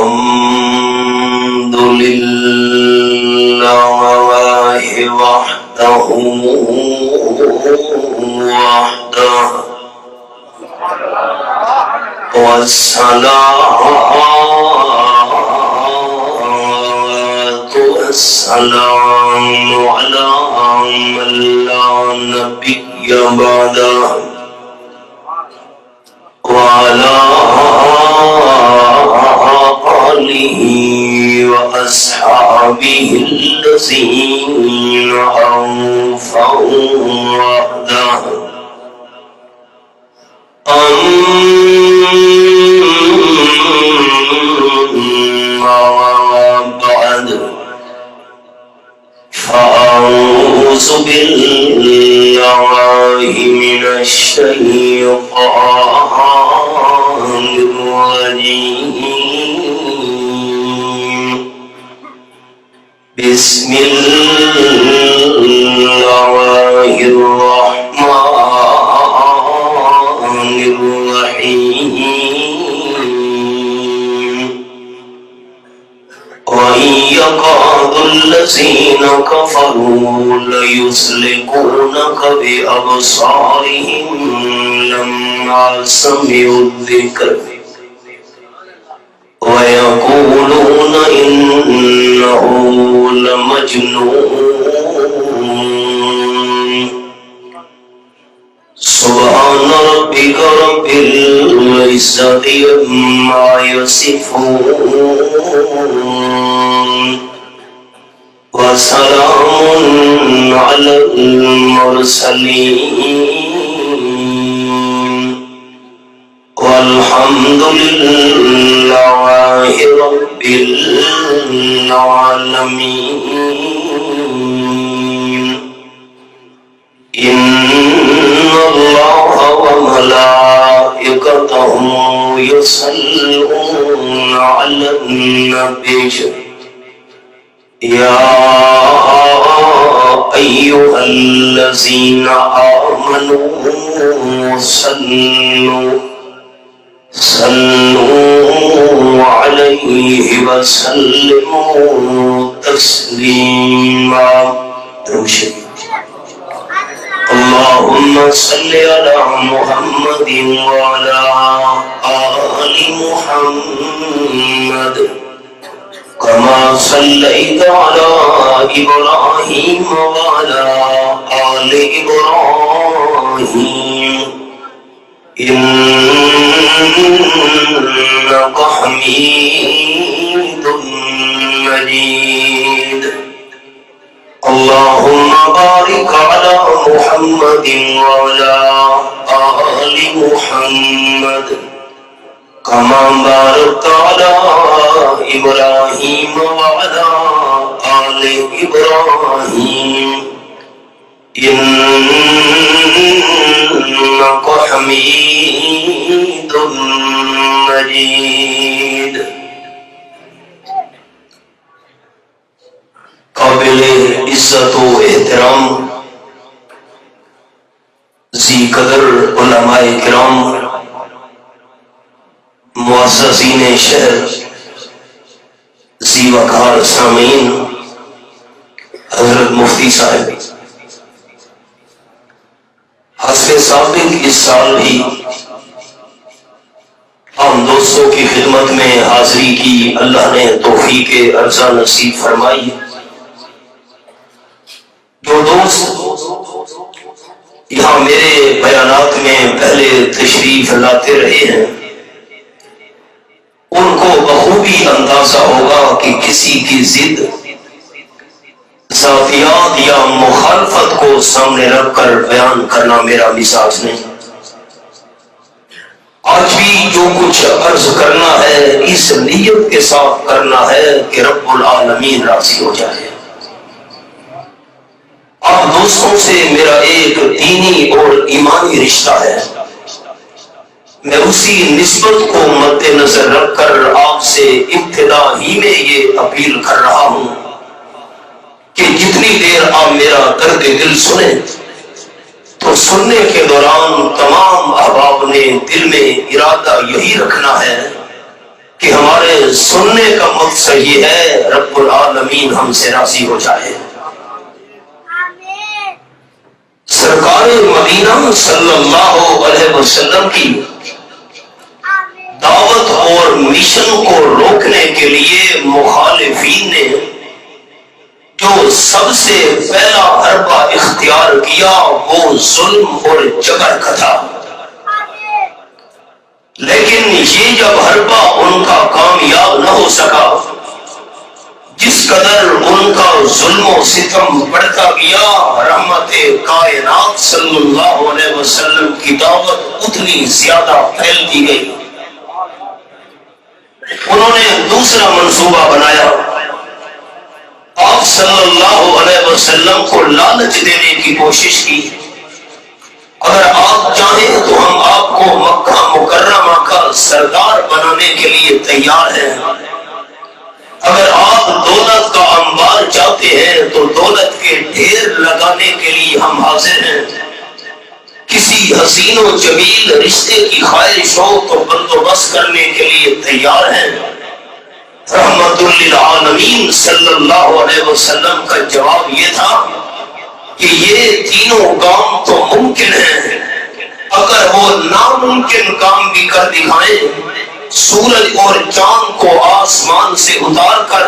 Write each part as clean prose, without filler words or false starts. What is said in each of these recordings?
الحمد لله وحده والصلاة والسلام على من لا نبي بعده وعلى آله وأصحابه الذين أوفوا وعده أما بعد فأعوذ بالله من الشيطان الرجيم بسم الله الرحمن الرحيم وإن يكاد الذين كفروا ليزلقونك بأبصارهم لما سمعوا الذكر ويقولون إنه لمجنون سبحان ربك رب العزة عما يصفون وسلام على المرسلين والحمد لله رب العالمين إن الله وملائكته يصلون على النبي يا أيها الذين آمنوا صلوا عليه وسلموا تسليما. اللهم صل على محمد وعلى آل محمد كما صليت على إبراهيم وعلى آل إبراهيم إنك حميد مجيد. اللهم بارك على محمد وعلى آل محمد كما باركت على إبراهيم وعلى آل إبراهيم إنك حميد مجيد. قابل عزت و احترام ذی قدر علماء کرام، معززین شہر، ذی وقار سامعین، حضرت مفتی صاحب، حسب سابق اس سال بھی ہم دوستوں کی خدمت میں حاضری کی اللہ نے توفیق عرضہ نصیب فرمائی. جو دوست یہاں میرے بیانات میں پہلے تشریف لاتے رہے ہیں ان کو بخوبی اندازہ ہوگا کہ کسی کی ضد، ذاتیات یا مخالفت کو سامنے رکھ کر بیان کرنا میرا مزاج نہیں. آج بھی جو کچھ عرض کرنا ہے اس نیت کے ساتھ کرنا ہے کہ رب العالمین راضی ہو جائے. آپ دوستوں سے میرا ایک دینی اور ایمانی رشتہ ہے. میں اسی نسبت کو مد نظر رکھ کر آپ سے ابتدا ہی میں یہ اپیل کر رہا ہوں کہ جتنی دیر آپ میرا درد دل سنیں تو سننے کے دوران تمام احباب نے دل میں ارادہ یہی رکھنا ہے کہ ہمارے سننے کا مقصد یہ ہے رب العالمین ہم سے راضی ہو جائے۔ سرکار مدینہ صلی اللہ علیہ وسلم کی دعوت اور مشن کو روکنے کے لیے مخالفین نے جو سب سے پہلا حربہ اختیار کیا وہ ظلم اور جبر کا تھا، لیکن یہ جب حربہ ان کا کامیاب نہ ہو سکا، جس قدر ان کا ظلم و ستم بڑھتا گیا، رحمت کائنات صلی اللہ علیہ وسلم کی دعوت اتنی زیادہ پھیلتی گئی۔ انہوں نے دوسرا منصوبہ بنایا، آپ صلی اللہ علیہ وسلم کو لالچ دینے کی کوشش کی، اگر آپ چاہیں تو ہم آپ کو مکہ مکرمہ کا سردار بنانے کے لیے تیار ہیں، اگر آپ دولت کا انبار چاہتے ہیں تو دولت کے ڈھیر لگانے کے لیے ہم حاضر ہیں، کسی حسین و جمیل رشتے کی خواہش ہو تو بندوبست کرنے کے لیے تیار ہیں۔ رحمت للعالمین صلی اللہ علیہ وسلم کا جواب یہ تھا کہ یہ تینوں کام تو ممکن ہیں، اگر وہ ناممکن کام بھی کر دکھائیں، سورج اور چاند کو آسمان سے اتار کر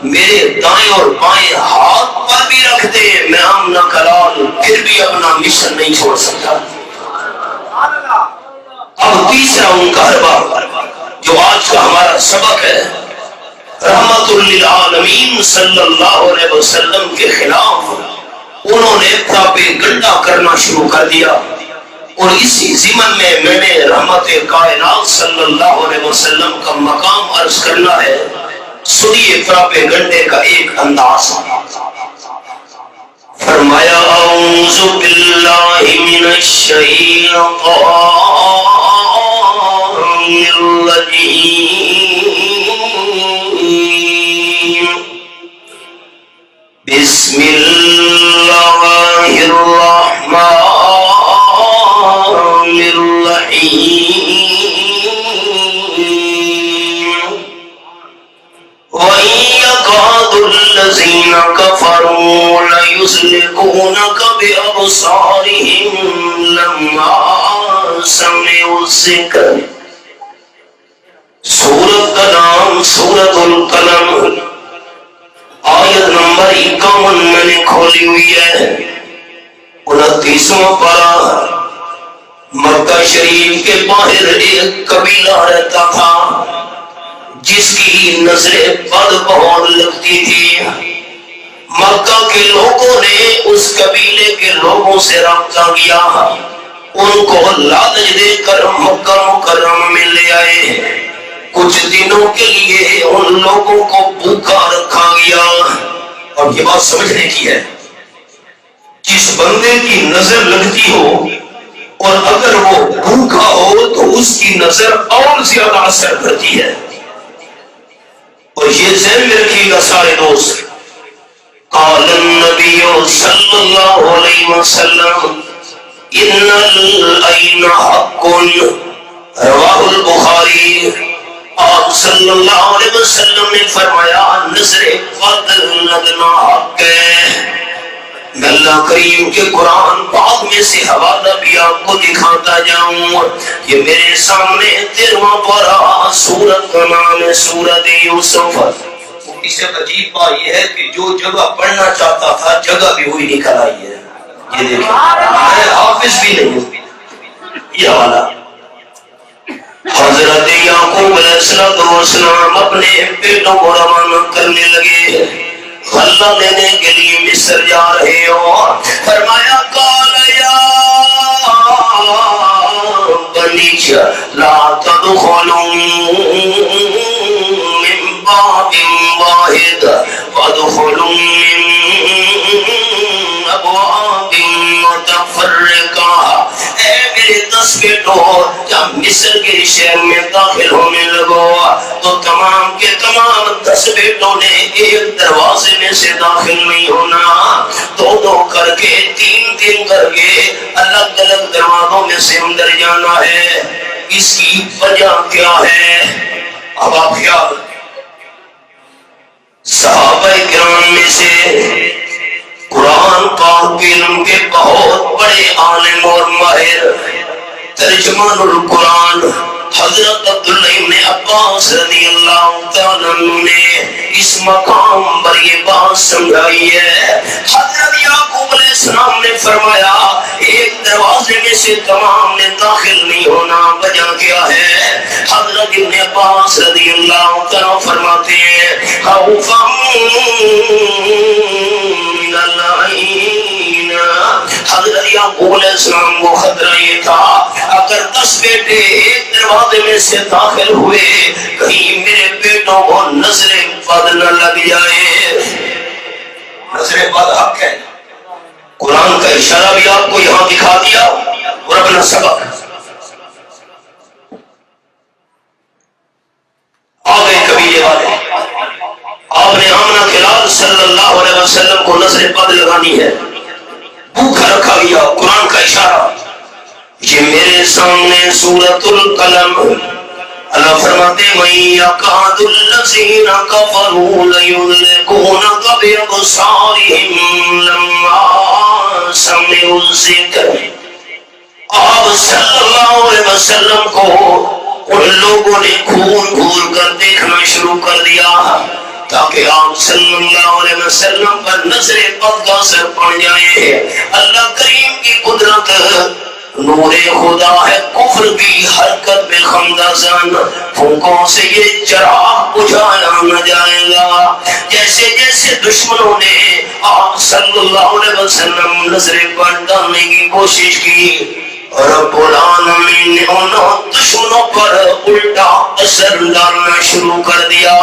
میرے دائیں اور بائیں ہاتھ پر بھی رکھ دے، میں آمنہ کلال پھر بھی اپنا مشن نہیں چھوڑ سکتا۔ اب تیسرا ان کا حربہ جو آج کا ہمارا سبق ہے، رحمت للعالمین صلی اللہ علیہ وسلم کے خلاف انہوں نے پراپیگنڈا کرنا شروع کر دیا، اور اسی ضمن میں میں نے رحمت کائنات صلی اللہ علیہ وسلم کا مقام عرض کرنا ہے۔ سنیے پراپیگنڈے کا ایک انداز، فرمایا اعوذ باللہ من الشیطان الرجیم، بسم اللہ الرحمن الرحیم، وَإِن يَكَادُ الَّذِينَ كَفَرُوا لَيُزْلِقُونَكَ بِأَبْصَارِهِمْ لَمَّا سَمِعُوا الذِّكْرَ۔ سورت کا نام سورت القلم، آیت نمبر 51 میں نے کھولی ہوئی ہے۔ 29واں پارہ۔ مکہ شریف کے باہر ایک قبیلہ رہتا تھا جس کی نظریں بد بہت لگتی تھی۔ مکہ کے لوگوں نے اس قبیلے کے لوگوں سے رابطہ کیا، ان کو لالچ دے کر مکہ مکرمہ میں لے آئے۔ کچھ دنوں کے لیے ان لوگوں کو بھوکا رکھا گیا، اور یہ بات سمجھنے کی ہے، جس بندے کی نظر لگتی ہو اور اگر وہ بھوکا ہو تو اس کی نظر اور زیادہ اثر کرتی ہے۔ اور یہ ذہن میں رکھیے گا سارے دوست، قال النبی صلی اللہ علیہ وسلم ان العین حق، رواہ البخاری۔ آپ صلی اللہ علیہ وسلم نے فرمایا نظر بد لگنا حق ہے۔ میں اللہ کریم کے قرآن پاک میں سے حوالہ بھی آپ کو دکھاتا جاؤں۔ یہ میرے سامنے 13واں پارہ، سورت کا نام ہے سورت یوسف۔ اس سے عجیب بات یہ ہے کہ جو جگہ پڑھنا چاہتا تھا جگہ بھی وہی نکل آئی ہے۔ یہ دیکھیں، میں حافظ بھی نہیں ہوں۔ یہ حوالہ حضرت یعقوب علیہ السلام اپنے بیٹوں کو روانہ کرنے لگے، غلہ لینے کے لیے مصر جا رہے ہو۔ فرمایا قال یا بنی لا تدخلوا من باب واحد وادخلوا من ابواب متفرقہ۔ اے میرے 10 بیٹوں، جب مصر کے شہر میں داخل ہونے لگو تو تمام کے تمام 10 بیٹوں نے ایک دروازے میں سے داخل نہیں ہونا، دو کر کے 3 کر کے الگ الگ دروازوں میں سے اندر جانا ہے۔ اس کی وجہ کیا ہے؟ اب آپ خیال میں سے قرآن پاک کے علم کے بہت بڑے عالم اور ماہر ترجمان القرآن حضرت عبداللہ ابن عباس رضی اللہ تعالیٰ نے اس مقام پر یہ بات سمجھائی ہے۔ حضرت یعقوب علیہ السلام نے فرمایا ایک دروازے میں سے تمام نے داخل نہیں ہونا، وجہ کیا ہے؟ حضرت ابن عباس رضی اللہ تعالیٰ فرماتے ہیں خوفا من العین، حضرت یعقوب علیہ السلام کو خطرہ یہ تھا اگر 10 بیٹے ایک دروازے میں سے داخل ہوئے کہیں میرے بیٹوں کو نظر بد نہ لگ جائے۔ نظر بد حق ہے، قرآن کا اشارہ بھی آپ کو یہاں دکھا دیا اور اپنا سبق آگئے قبیلے والے۔ آپ نے آمنہ کے لال صلی اللہ علیہ وسلم کو نظر بد لگانی ہے، بھوکا رکھا گیا، قرآن کا اشارہ۔ یہ میرے سامنے سورۃ القلم، اللہ فرماتے وَإِن يَكَادُ الَّذِينَ كَفَرُوا لَيُزْلِقُونَكَ بِأَبْصَارِهِمْ لَمَّا سَمِعُوا الذِّكْرَ۔ آپ صلی اللہ علیہ وسلم کو ان لوگوں نے گھور گھور کر دیکھنا شروع کر دیا تاکہ آپ صلی اللہ علیہ وسلم پر نظر بد کا اثر پڑ جائے۔ اللہ کریم کی قدرت نور خدا ہے، کفر کی حرکت میں خمدازن پھونکوں سے یہ چراغ بجھایا نہ جائے گا۔ جیسے جیسے دشمنوں نے آپ صلی اللہ علیہ وسلم نظر پر ڈالنے کی کوشش کی، رب العالمین نے ان دشمنوں پر الٹا اثر ڈالنا شروع کر دیا۔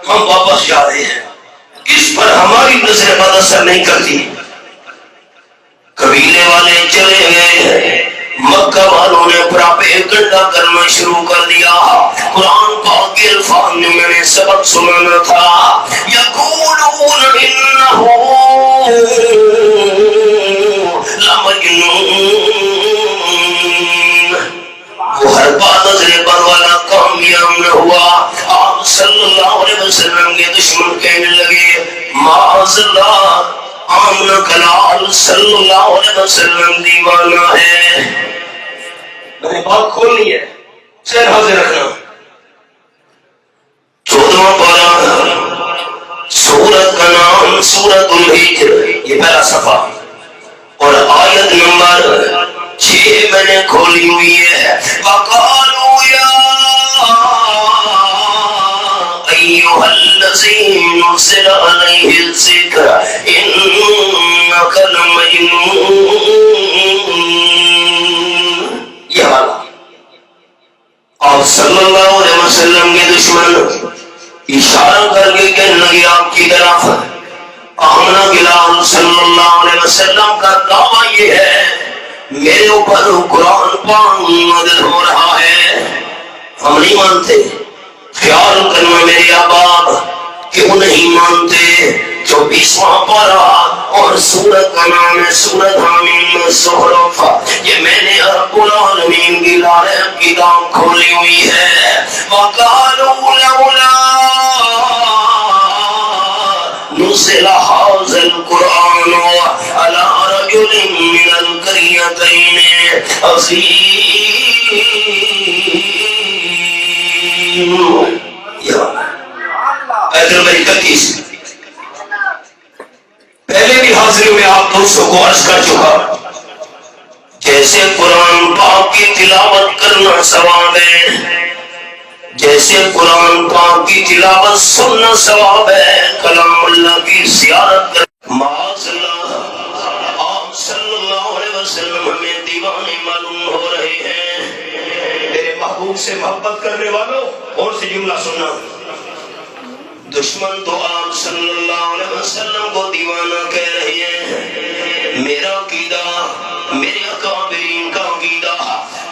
ہم واپس جا رہے ہیں، اس پر ہماری نظر بد اثر نہیں کرتی۔ قبیلے والے چلے گئے، مکہ والوں نے پراپیگنڈا کرنا شروع کر دیا۔ قرآن پاک کے الفاظ میں میں نے سبق سنانا تھا، یقولون انہ لمجنون، وہ ہر بات نظر بد والا کامیاب نہ ہوا۔ آپ صلی اللہ علیہ وسلم کے دشمن کہنے لگے معاذ اللہ، آمنہ کلال صلی اللہ علیہ وسلم دیوانہ ہے۔ میں نے بات کھولنی ہے، سیر حاضر رکھنا۔ 14واں پارہ، سورت کا نام سورت الحجر، یہ پہلا صفحہ، اور آیت نمبر 6 میں نے کھولی ہوئی ہے۔ وَقَالُوا يَا أَيُّهَا الَّذِي نُزِّلَ عَلَيْهِ الذِّكْرَ إِنَّكَ لَمَجْنُونٌ۔ یہ حال آپ صلی اللہ علیہ وسلم کے دشمن اشارہ کر کے کہنے لگے آپ کی طرف، آمنہ بلال صلی اللہ علیہ وسلم کا دعویٰ یہ ہے میرے اوپر قرآن پاک نازل ہو رہا ہے، ہم نہیں مانتے۔ خیال کرنا میرے احباب کیوں نہیں مانتے؟ 24واں پارہ اور سورت کا نام ہے سورت حامیم الزخرف، یہ میں نے رب العالمین کی لارب کتاب کھولی ہوئی ہے۔ وَقَالُوا لَوْلَا نُزِّلَ هَٰذَا الْقُرْآنُ عَلَىٰ رَجُلٍ مِّنَ الْقَرْيَتَيْنِ عَظِيمٍ۔ ایت نمبر 31 پہلے بھی حاضری میں آپ دوستوں کو عرض کر چکا، جیسے قرآن پاک کی تلاوت کرنا ثواب ہے، جیسے قرآن پاک کی تلاوت سننا ثواب ہے، کلام اللہ کی زیارت کرنا معاذ اللہ۔ آپ صلی اللہ علیہ وسلم ہمیں دیوانے معلوم ہو رہے ہیں۔ میرے محبوب سے محبت کرنے والوں اور سے جملہ سننا، دشمن تو آپ صلی اللہ علیہ وسلم کو دیوانہ کہہ رہے ہیں، میرا عقیدہ، میرے اکابرین کا عقیدہ،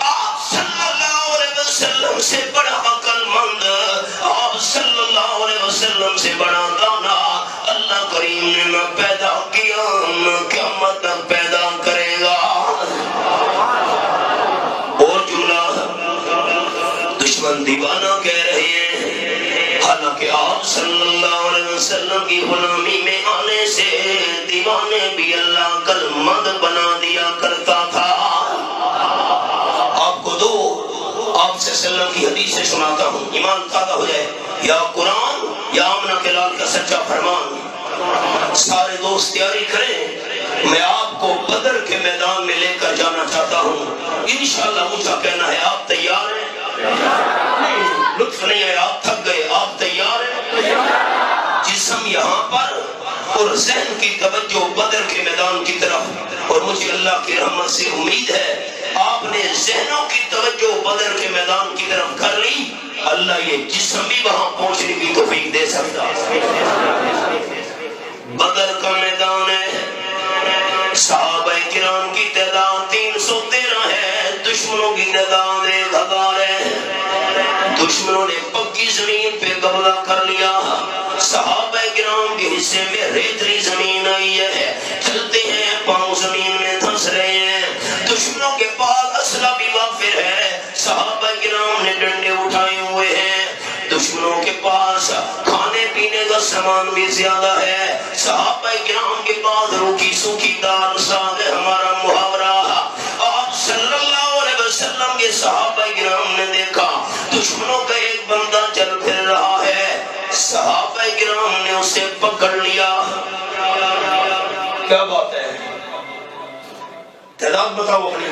آپ صلی اللہ علیہ وسلم سے بڑا عقل مند، آپ صلی اللہ علیہ وسلم سے بڑا دانا اللہ کریم نے نہ پیدا کیا نہ قیامت تک پیدا کرے گا۔ اور جملہ، دشمن دیوانہ کہہ رہے ہیں، حالانکہ آپ صلی اللہ علیہ وسلم کی غلامی میں آنے سے دیوانے بھی اللہ کلمد بنا دیا کرتا تھا۔ آپ کو دو آپ سے وسلم کی حدیث سے سناتا ہوں، ایمان تازہ ہو جائے۔ یا قرآن یا آمنہ کے لال کا سچا فرمان۔ سارے دوست تیاری کریں، میں آپ کو بدر کے میدان میں لے کر جانا چاہتا ہوں۔ انشاءاللہ اونچا کہنا ہے آپ تیار ہیں؟ نہیں، لطف نہیں ہے، آپ تھک گئے، آپ تیار ہیں؟ جسم یہاں پر اور ذہن کی توجہ بدر کے میدان کی طرف، اور مجھے اللہ کی رحمت سے امید ہے آپ نے ذہنوں کی توجہ بدر کے میدان کی طرف کر لی، اللہ یہ جسم بھی وہاں پہنچنے کی توفیق دے سکتا ہے۔ بدر کا میدان ہے، صحابہ کرام کی تعداد 313 ہے، دشمنوں کی تعداد 1000 ہے۔ دشمنوں نے پکی زمین پہ قبضہ کر لیا، صحابہ کرام کے حصے میں ریتلی زمین آئی ہے، چلتے ہیں پاؤں زمین میں دھنس رہے ہیں۔ دشمنوں کے پاس اسلحہ بھی وافر ہے، صحابہ کرام نے ڈنڈے اٹھائے ہوئے ہیں۔ دشمنوں کے پاس کھانے پینے کا سامان بھی زیادہ ہے، صحابہ کرام کے پاس روکھی سوکھی دال ساگ ہے۔ ہمارا محاورہ، آپ صلی اللہ علیہ وسلم کے صحابہ کرام نے دیکھا دشمنوں کا ایک بندہ چل پھر رہا ہے، صحابہ کرام نے اسے پکڑ لیا۔ کیا بات ہے، تعداد بتاؤ اپنی۔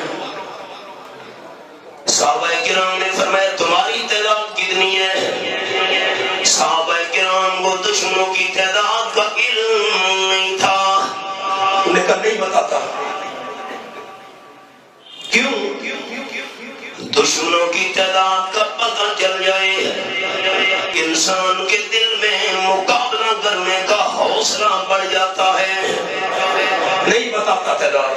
صحابہ کرام نے فرمایا تمہاری تعداد کتنی ہے؟ صحابہ کرام کو دشمنوں کی تعداد کا علم نہیں تھا، انہیں کہا نہیں بتاتا۔ کیوں؟ دشمنوں کی تعداد کا پتہ چل جائے انسان کے دل میں مقابلہ کرنے کا حوصلہ بڑھ جاتا ہے، نہیں بتاتا تعداد۔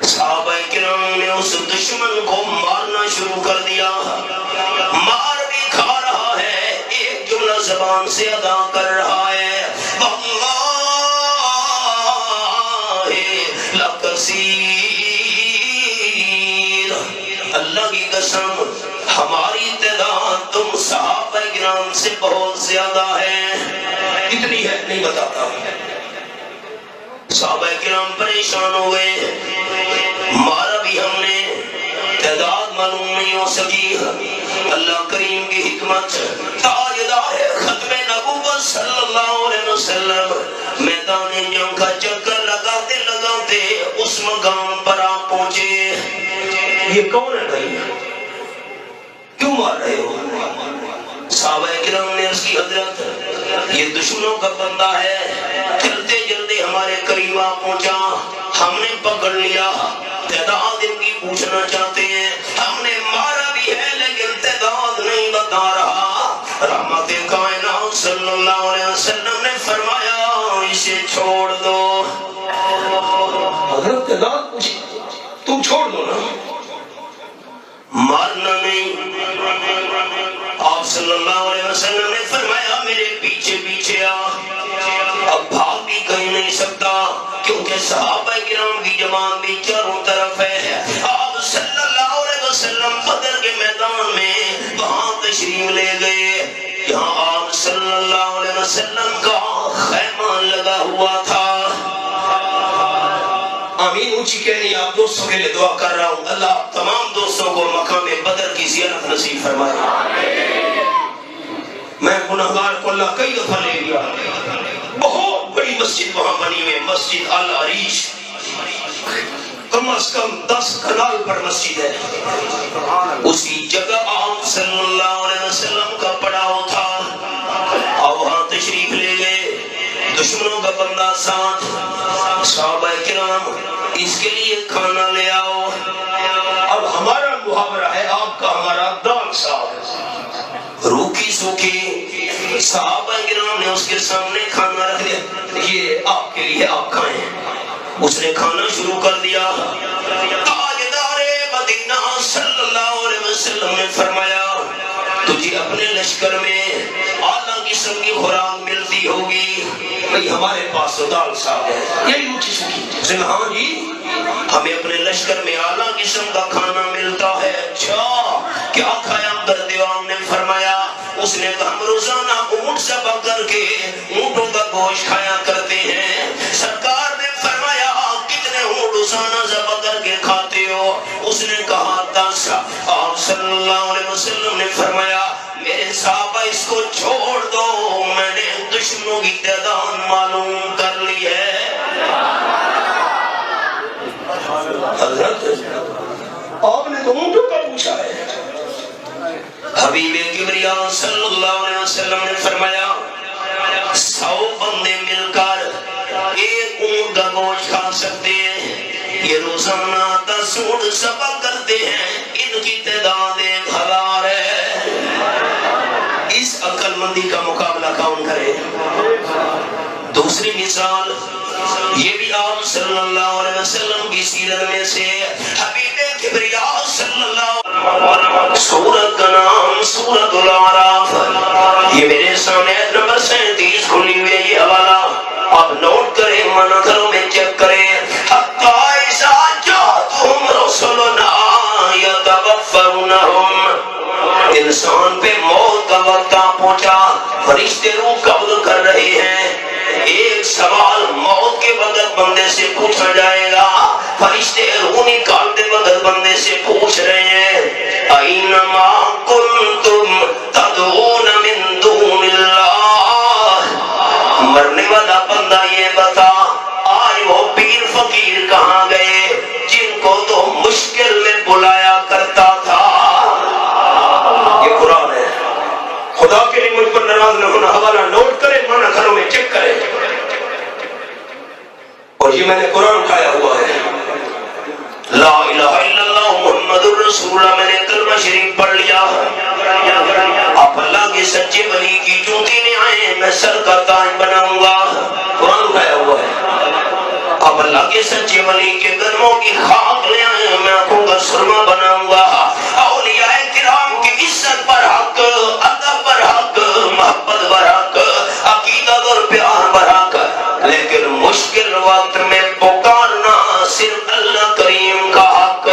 صحابہ کرام نے اس دشمن کو مارنا شروع کر دیا، مار بھی کھا رہا ہے، ایک جملہ زبان سے ادا کر رہا ہے، واللہ لکثیر، اللہ کی قسم ہماری تعداد تم صحابہ کرام سے بہت زیادہ ہے۔ کتنی ہے نہیں بتاتا۔ صحابہ کرام پریشان ہوئے، مارا بھی ہم نے، تعداد معلوم نہیں ہو سکی۔ اللہ کریم کی حکمت، تاجدار ختم نبوت صلی اللہ علیہ وسلم میدان جنگ کا چکر لگاتے لگاتے اس مقام پر آ پہنچے۔ یہ کون ہے بھائی، کیوں مار رہے ہو؟ صحابہ کرام نے اس کی حضرت یہ دشمنوں کا بندہ ہے، چلتے چلتے ہمارے قریب آ پہنچا، ہم نے پکڑ لیا، تعداد ان کی پوچھنا چاہتے ہیں، ہم نے مارا بھی ہے لیکن تعداد نہیں بتا رہا۔ رحمت کائنات صلی اللہ علیہ وسلم نے فرمایا اسے چھوڑ دو۔ حضرت تعداد پوچھی، تم چھوڑ دو نا، مارنا نہیں۔ آپ صلی اللہ علیہ وسلم نے فرمایا میرے پیچھے پیچھے آ، اب بھاگ بھی کہیں نہیں سکتا کیونکہ صحابہ کرام کی جماعت بھی چاروں طرف ہے۔ آپ صلی اللہ علیہ وسلم بدر کے میدان میں وہاں تشریف لے گئے جہاں آپ صلی اللہ علیہ وسلم کا خیمہ لگا ہوا تھا۔ آمین اونچی کہنی، آپ دوستوں کے لیے دعا کر رہا ہوں، اللہ تمام دوستوں کو مقام بدر کی زیارت نصیب فرمائے۔ میں گناہگار کو اللہ کئی دفعہ لے گیا، بہت بڑی مسجد وہاں بنی ہوئی، مسجد العریش، کم از کم 10 کنال پر مسجد ہے، اسی جگہ آپ صلی اللہ علیہ وسلم کا پڑاؤ تھا، اور وہاں تشریف لے گئے، دشمنوں کا بندہ ساتھ، صحابہ کرام اس کے لیے کھانا لے آؤ۔ اب ہمارا محاورہ ہے، آپ کا ہمارا دال صاحب، روکھی سوکھی، صحابہ کرام نے اس کے سامنے کھانا رکھ دیا، یہ آپ کے لیے، آپ کھائیں۔ اس نے کھانا شروع کر دیا، تاجدار مدینہ صلی اللہ علیہ وسلم نے فرمایا تجھے اپنے لشکر میں اعلیٰ قسم کی خوراک ملتی ہوگی، بھئی ہمارے پاس تو دال صاحب ہے، یہی روٹی سوکھی۔ ہاں جی ہمیں اپنے لشکر میں اعلیٰ قسم کا کھانا ملتا ہے۔ اچھا کیا کھایا؟ عبد نے فرمایا اس نے کہا ہم روزانہ اونٹ ذبح کر کے اونٹوں کا گوشت کھایا کرتے ہیں۔ سرکار نے فرمایا کتنے اونٹ روزانہ ذبح کر کے کھاتے ہو؟ اس نے کہا 10۔ آپ صلی اللہ علیہ وسلم نے فرمایا میرے صحابہ اس کو چھوڑ دو، میں نے دشمنوں کی تعداد معلوم کر لی ہے۔ حضرت آپ نے تو اونٹوں کا پوچھا ہے۔ حبیب کبریا صلی اللہ علیہ وسلم نے فرمایا 100 بندے مل کر ایک اونٹ کا گوشت کھا سکتے ہیں، یہ روزانہ 10 اونٹ ذبح کرتے ہیں، ان کی تعداد 1000 ہے۔ اس عقل مندی کا مقابلہ کون کرے؟ دوسری مثال یہ بھی آپ صلی اللہ علیہ وسلم کی سیرت میں سے حبیب کبریا صلی اللہ علیہ وسلم، سورت کا نام سورت الاعراف، یہ میرے سامنے نمبر 37 کھلی ہوئی ہے، یہ حوالہ آپ نوٹ کریں، منظروں میں چیک کریں۔ حتی اذا جاءتهم رسلنا يتوفونهم، انسان پہ موت کا وقت پہنچا، فرشتے روح قبض کر رہے ہیں۔ ایک سوال موت کے وقت بندے سے پوچھا جائے گا، فرشتے روح نکالتے وقت بندے سے پوچھ رہے ہیں اینما کنتم تدعون من دون اللہ، مرنے والا بندہ یہ بتا آج وہ پیر فقیر کہاں گئے جن کو تو مشکل میں بلایا کرتا تھا۔ یہ قرآن ہے، خدا کے لیے مجھ پر ناراض نہ ہونا، حوالہ نوٹ کرے، مانا گھروں میں چیک کرے، اور یہ میں نے قرآن اٹھایا ہوا ہے۔ لا الہ الا اللہ محمد الرسول اللہ، میں نے کلمہ شریف پڑھ لیا۔ آپ اللہ کے سچے ولی کی جوتی میں آئے، میں سر کا تاج بناؤں گا، قرآن اٹھایا ہوا ہے۔ آپ اللہ کے سچے ولی کے قدموں کی خاک لے آئے، میں آنکھوں کا سرما بناؤں گا۔ اولیاء کرام کی عزت پر حق، ادب پر حق، محبت پر حق، عقیدت اور پیار پر حق، لیکن مشکل وقت میں پکارنا صرف اللہ کریم کا حق۔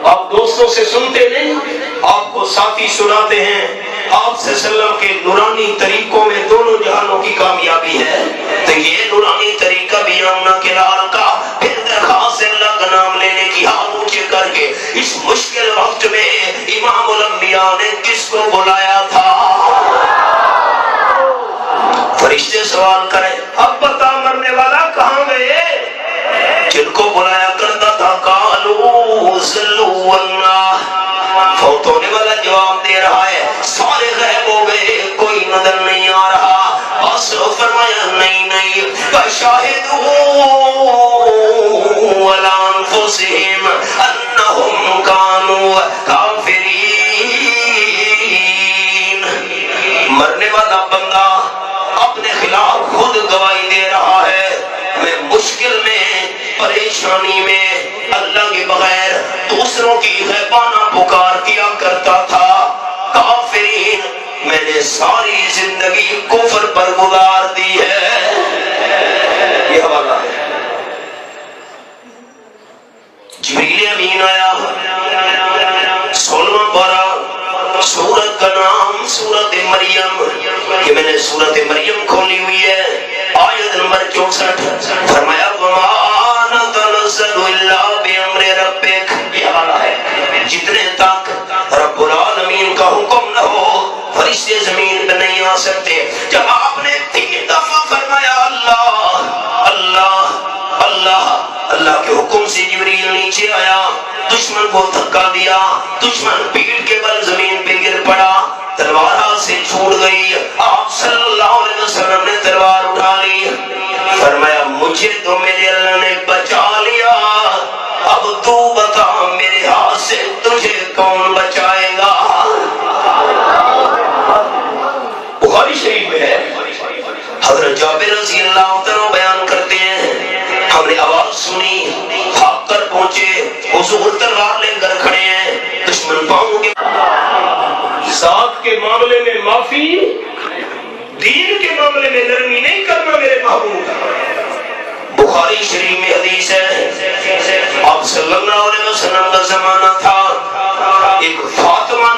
آپ دوستوں سے سنتے نہیں، آپ کو ساتھی سناتے ہیں۔ آپ صلی اللہ علیہ وسلم کے نورانی طریقوں میں دونوں جہانوں کی کامیابی ہے، تو یہ نورانی طریقہ بھی آمنہ کے لال کا، پھر درخواست اللہ کا نام لینے کی ہاتھ اونچے کر کے اس مشکل وقت میں امام الانبیاء نے کس کو بلایا تھا؟ فرشتے سوال کرے اب بتا مرنے والا کہاں گئے؟ جن کو بلایا کرتا تھا قالوا ذلوا فوت ہونے والا جواب دے رہا ہے سارے غائب ہو گئے، کوئی نظر نہیں آ رہا۔ بس فرمایا نہیں فشاہدوا علی انفسہم انہم کانوا کافرین، مرنے والا بندہ اپنے خلاف خود گواہی دے رہا ہے، میں مشکل میں، پریشانی میں اللہ کے بغیر دوسروں کی غیبانہ پکار کیا کرتا تھا۔ کافرین، میں نے ساری زندگی کفر پر گزار دی ہے۔ یہ حوالہ ہے۔ جبریل امین آیا، 16واں پارہ، سورت کا نام سورت مریم، یہ میں نے سورت مریم کھولی ہوئی ہے، آیت نمبر 64، فرمایا وَمَا نَتَنَزَّلُ إِلَّا بِأَمْرِ رَبِّكَ، یہ حوالہ ہے۔ جتنے تک رب العالمین کا حکم نہ ہو فرشتے زمین پہ نہیں آ سکتے۔ جب آپ نے 3 دفعہ فرمایا اللہ اللہ اللہ، اللہ کے حکم سے جبریل نیچے آیا، دشمن کو دھکا دیا، دشمن پیٹ کے بل زمین پہ گر پڑا، تلوار ہاتھ سے چھوٹ گئی، آپ صلی اللہ علیہ وسلم نے تلوار اٹھا لی، فرمایا مجھے تو میرے اللہ نے بچا لیا، اب تو بتا میرے ہاتھ سے تجھے کون بچائے گا؟ بخاری شریف میں ہے، حضرت جابر رضی اللہ عنہ بیان کرتے ہیں ہم نے آواز سنی، بھاگ کر پہنچے، حضور تلوار لے کر کھڑے ہیں، دشمن پاؤں گے، ذات کے معاملے میں معافی، دین کے معاملے میں نرمی نہیں کرنا میرے محبوب۔ بخاری شریف میں حدیث ہے، آپ صلی اللہ علیہ وسلم کا زمانہ تھا، ایک فاطمہ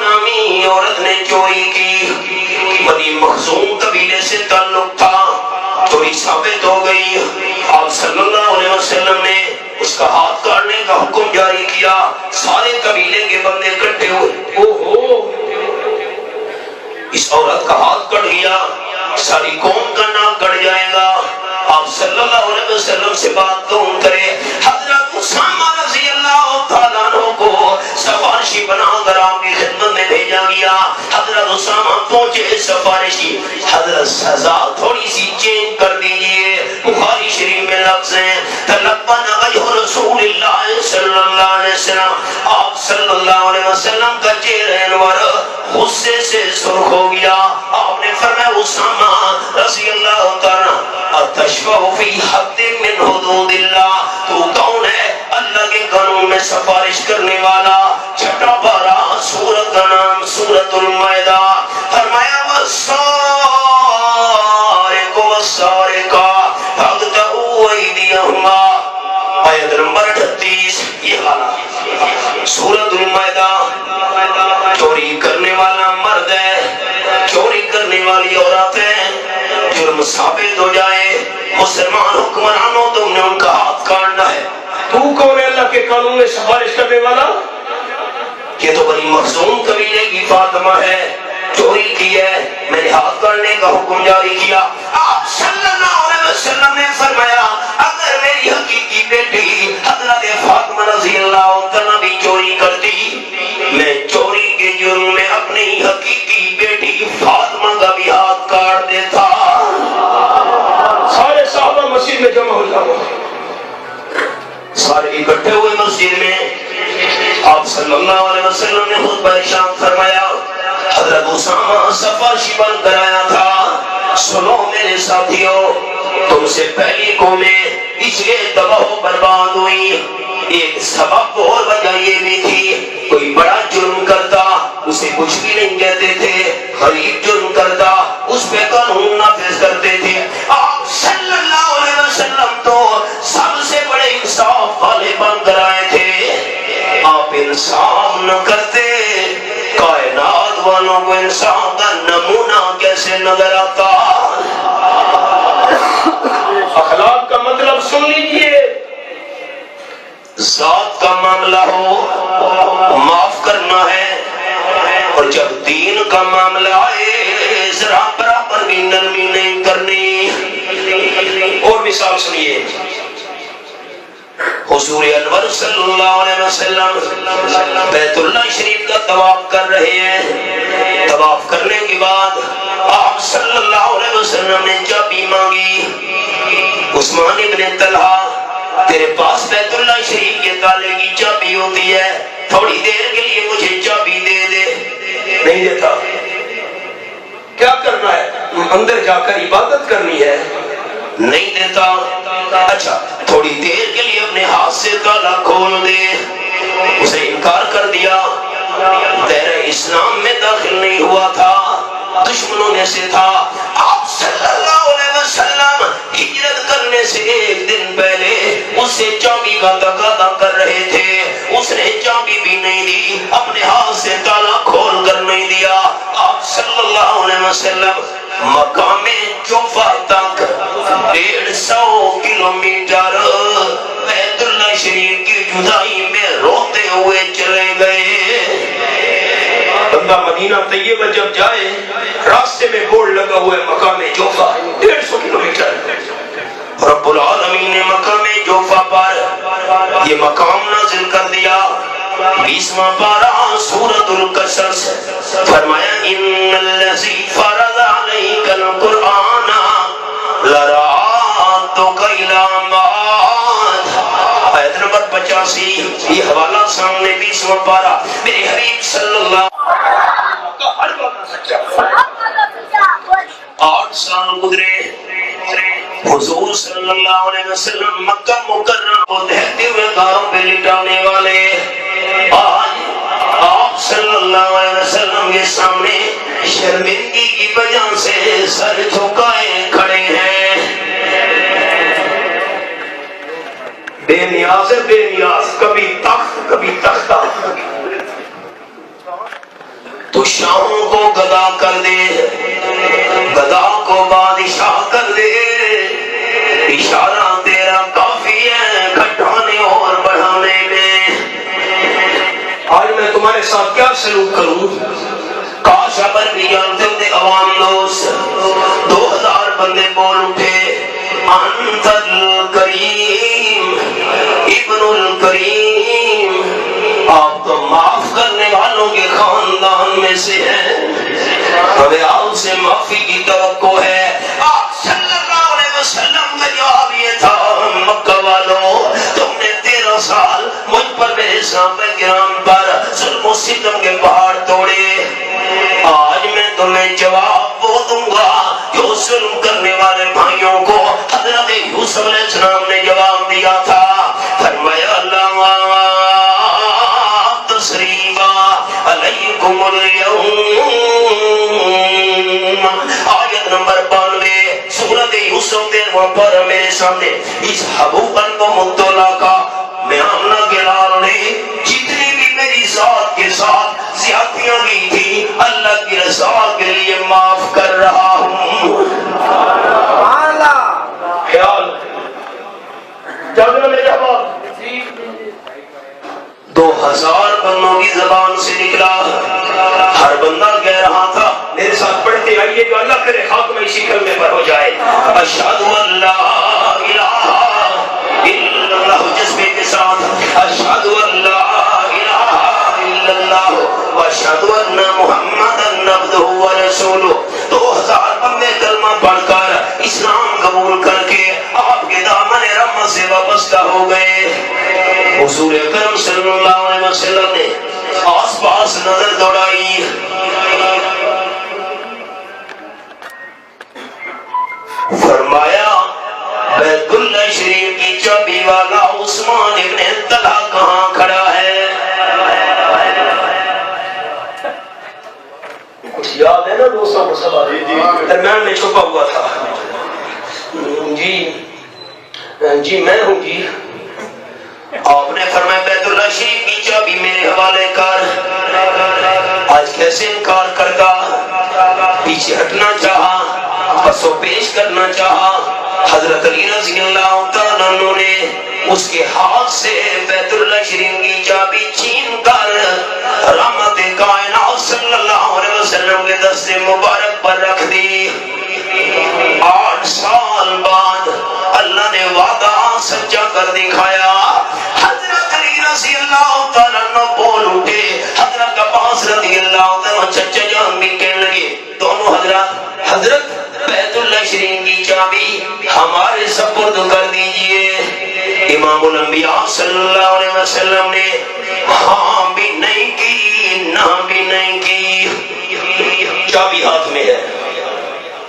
حکم جاری کیا، سارے قبیلے کے بندے اکٹھے ہوئے، اس عورت کا ہاتھ کٹ گیا، ساری قوم کا ناک کٹ جائے گا، آپ صلی اللہ علیہ وسلم سے بات کون کرے؟ حضرت اسامہ رضی اللہ تعالیٰ عنہ کو سفارشی بنا کر آپ کی خدمت میں بھیجا گیا۔ حضرت اسامہ پہنچے، سفارشی حضرت سزا تھوڑی سی چینج کر دیجئے، بخاری شریف میں لفظ ہیں تلقن وجہ رسول اللہ صلی اللہ علیہ وسلم، آپ صلی اللہ علیہ وسلم کا چہرہ انور غصے سے سرخ ہو گیا۔ آپ نے فرمایا اسامہ رضی اللہ تعالیٰ اتشفع فی حد من حدود اللہ، تو کون ہے اللہ کے قانون میں سفارش کرنے والا؟ چھٹا پارا سورت کا نام سورت المائدہ، فرمایا والسارق والسارقہ فاقطعوا ایدیہما، آیت نمبر 38۔ یہ حالات سورت المائدہ، چوری کرنے والا مرد ہے، چوری کرنے والی عورت ہے، جرم ثابت ہو جائے، مسلمان حکمرانوں تم نے ان کا ہاتھ کاٹنا ہے۔ تو کون ہے اللہ کے قانون میں سفارش کرنے والا؟ یہ تو بنی مخزوم قبیلے کی فاطمہ ہے، چوری کی ہے، میں نے ہاتھ کاٹنے کا حکم جاری کیا۔ آپ صلی اللہ علیہ وسلم نے فرمایا اگر میری حقیقی بیٹی حضرت فاطمہ رضی اللہ عنہا بھی چوری کرتی، میں چوری کے جرم میں اپنی حقیقی بیٹی فاطمہ کا بھی ہاتھ کاٹ دیتا۔ سارے صحابہ مسجد میں جمع ہو جاؤ، سارے اکٹھے ہوئے مسجد میں، آپ صلی اللہ علیہ وسلم نے خطبہ ارشاد فرمایا حضرت اسامہ سفارشی بن کر آیا تھا، سنو میرے ساتھیوں، تم سے پہلی قومیں اس لیے تباہ و برباد ہوئی، ایک سبب اور وجہ یہ بھی تھی، کوئی بڑا جرم کرتا اسے کچھ بھی نہیں کہتے تھے، غریب جرم کرتا اس پہ قانون نافذ کرتے تھے۔ آپ صلی اللہ علیہ وسلم تو سب سے بڑے انصاف والے بن کر آئے تھے، آپ انصاف نہ کرتے، کائنات والوں کو انصاف کا نمونہ کیسے نظر آتا؟ اخلاق کا مطلب سن لیجئے، ذات کا معاملہ ہو معاف کرنا ہے، اور جب دین کا معاملہ آئے ذرا برابر بھی نرمی نہیں کرنی۔ اور مثال سنیے، حضور انور صلی اللہ علیہ وسلم بیت اللہ شریف کا طواف کر رہے ہیں، طواف کرنے کے بعد آپ صلی اللہ علیہ وسلم نے چابی مانگی، عثمان ابن طلحہ تیرے پاس بیت اللہ شریف کے تالے کی چابی ہوتی ہے، تھوڑی دیر کے لیے مجھے چابی دے دے، نہیں دیتا۔ کیا کرنا ہے؟ اندر جا کر عبادت کرنی ہے، نہیں دیتا۔ اچھا تھوڑی دیر کے لیے اپنے ہاتھ سے تالا کھول دے، اسے انکار کر دیا، دائرہ اسلام میں داخل نہیں ہوا تھا، دشمنوں میں سے تھا۔ آپ صلی اللہ علیہ وسلم ہجرت کرنے سے ایک دن پہلے اس سے چابی کا تقاضا کر رہے تھے، اس نے چابی بھی نہیں دی، اپنے ہاتھ سے تالا کھول کر نہیں دیا۔ آپ صلی اللہ علیہ وسلم مقام جوفا تک 150 کلومیٹر بیت اللہ شریف کی جدائی میں روتے ہوئے چلے گئے۔ بندہ مدینہ طیبہ جب جائے، راستے میں بورڈ لگا ہوا ہے مقام جوفا، 150 کلومیٹر۔ رب العالمین نے مقام جوفا پر یہ مقام نازل کر دیا، 20واں پارہ سورۃ القصص، فرمایا ان الذی فرض علیک القرآن لرادک الی معاد، آیت نمبر 85۔ یہ حوالہ سامنے 20واں پارہ، میرے حبیب صلی اللہ 8 سال گزرے، حضور صلی اللہ علیہ وسلم مکہ مکرمہ کو دہتے ہوئے گاروں پہ لٹانے والے، آج آپ صلی اللہ علیہ وسلم کے سامنے شرمندگی کی وجہ سے سر جھکائے کھڑے ہیں۔ بے نیاز ہے، بے نیاز، کبھی تخت کبھی تختہ، تو شاہوں کو گدا کر دے، گدا کو بادشاہ کر دے، اشارہ تیرا کافی ہے گھٹانے اور بڑھانے میں۔ تمہارے ساتھ کیا سلوک کروں؟ کاش ابر بھی جانتے ہوتے عوام دوست 2000 بندے بول اٹھے انت الکریم ابن الکریم، آپ تو معاف کرنے والوں کے خاندان میں سے ہیں، ہمیں آپ سے معافی کی توقع ہے۔ آپ صلی اللہ علیہ وسلم کا جواب یہ تھا مکہ والوں، تم نے 13 سال مجھ پر میرے صحابہ کرام پر ظلم و ستم کے پہاڑ توڑے، آج میں تمہیں جواب وہ دوں گا جو ظلم کرنے والے بھائیوں کو حضرت یوسف علیہ السلام نے جواب دیا تھا۔ فرمایا اللہ تسریبا علیکم اليوم، آیت نمبر 92 سورۃ یوسف 13واں پارہ میرے سامنے۔ اس حبوبن کو مطلع کا میں آمنہ کے لال نے جتنی بھی میری ذات کے ساتھ زیادتیاں کی تھی اللہ کی رضا کے لیے معاف کر رہا ہوں۔ خیال جاگنا میرے احباب، 2000 بندوں کی زبان سے نکلا، ہر بندہ کہہ رہا تھا، میرے ساتھ پڑھتے آئیے جو اللہ کرے خاتمہ اسی کلمے پر ہو جائے، اشہد ان لا الہ الا اللہ، جذبے کے ساتھ اشہد ان لا الہ الا اللہ واشہد ان محمدًا عبدہ ورسولہ۔ 2000 بندے کلمہ پڑھ کر اسلام قبول کر کے آپ کے دامن رحمت سے وابستہ ہو گئے۔ حضور اکرم صلی اللہ علیہ وسلم نے آس پاس نظر دوڑائی، فرمایا بیت اللہ شریف کی چابی والا عثمان ابن طلحہ کہاں کھڑا ہے؟ کچھ یاد ہے نا دوستوں کو سوال درمیان میں چھپا ہوا تھا؟ جی میں ہوں جی۔ آپ نے فرمایا بیت اللہ شریف کی چابی میرے حوالے کر۔ آج کیسے انکار کرتا، پیچھے ہٹنا چاہا، پسو پیش کرنا چاہا۔ حضرت علی رضی اللہ تعالیٰ عنہ نے اس کے ہاتھ سے بیت اللہ شریف کی چابی چھین کر رحمت کائنات صلی اللہ علیہ وسلم کے دست مبارک پر رکھ دی۔ 8 سال بعد اللہ نے وعدہ سچا کر دکھایا۔ حضرت علی رضی اللہ تعالیٰ عنہ بول اٹھے، حضرت عباس رضی اللہ تعالیٰ چچا جان بھی کہنے لگے، دونوں حضرت بیت اللہ شریف کی چابی ہمارے سپرد کر دیجئے۔ امام الانبیاء صلی اللہ علیہ وسلم نے ہاں بھی نہیں کی، نہ بھی نہیں کی، چابی ہاتھ میں ہے۔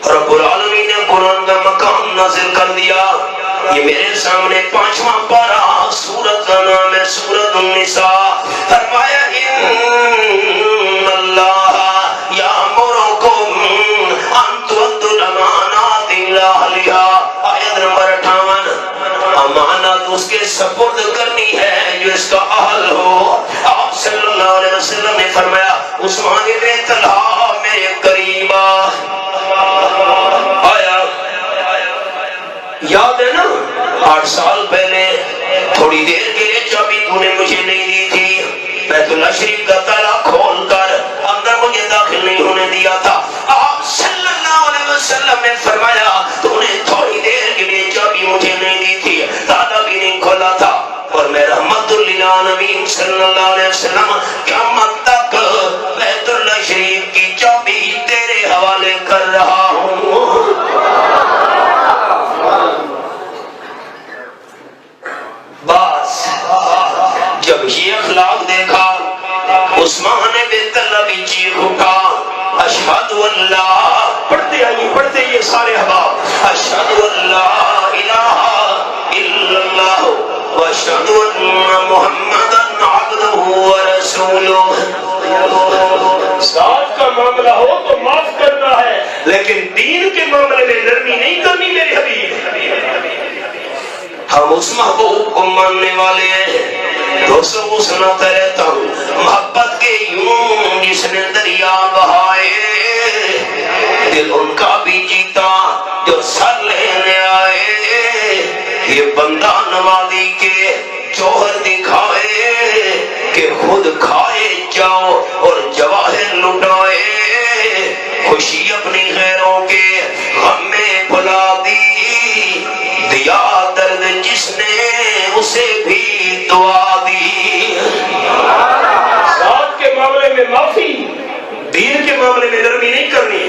رب العالمین نے قرآن کا مقام نازل کر دیا۔ یہ میرے سامنے 5واں پارہ، سورت کا نام ہے سورۃ النساء۔ فرمایا ان اللہ یامرکم ان تؤدوا الامانات الی اہلہا، آیت نمبر 58۔ امانت اس کے سپرد کرنی ہے جو اس کا اہل ہو۔ آپ صلی اللہ علیہ وسلم نے فرمایا عثمان بن طلحہ میرے قریب آیا۔ یاد ہے نا 8 سال پہلے تھوڑی دیر کے لیے چابی تو نے مجھے نہیں دی تھی، بیت اللہ شریف کا تالا کھول کر اندر مجھے داخل نہیں ہونے دیا تھا۔ آپ صلی اللہ علیہ وسلم نے فرمایا تو نے تھوڑی دیر کے لیے چابی مجھے نہیں دی تھی، تالا بھی نہیں کھولا تھا، اور میں رحمت للعالمین صلی اللہ علیہ وسلم قیامت تک بیت اللہ شریف کی چابی تیرے حوالے کر رہا ہوں۔ بس جب یہ اخلاق دیکھا عثمان بن طلحہ بھی چیخ اٹھا، اشہد ان لا، پڑھتے آئیے پڑھتے یہ سارے احباب، اشہد ان لا الہ الا اللہ واشہد ان محمدًا عبدہ ورسولہ۔ ذات کا معاملہ ہو تو معاف کرنا ہے، لیکن دین کے معاملے میں نرمی نہیں کرنی میرے حبیب۔ ہم اس محبوب کو ماننے والے ہیں۔ دوستوں کو سناتا رہتا ہوں محبت کے یوں جس نے دریا بہائے، دل ان کا بھی جیتا جو سر لینے آئے، یہ بندہ نوازی کے جوہر دکھائے کہ خود کھائے جا اور جواہر لٹائے، خوشی اپنی غیروں کے غم میں بھلا دی، دیا درد جس نے اسے بھی دعا دی۔ ذات کے معاملے میں معافی، دین کے معاملے میں نرمی نہیں کرنی۔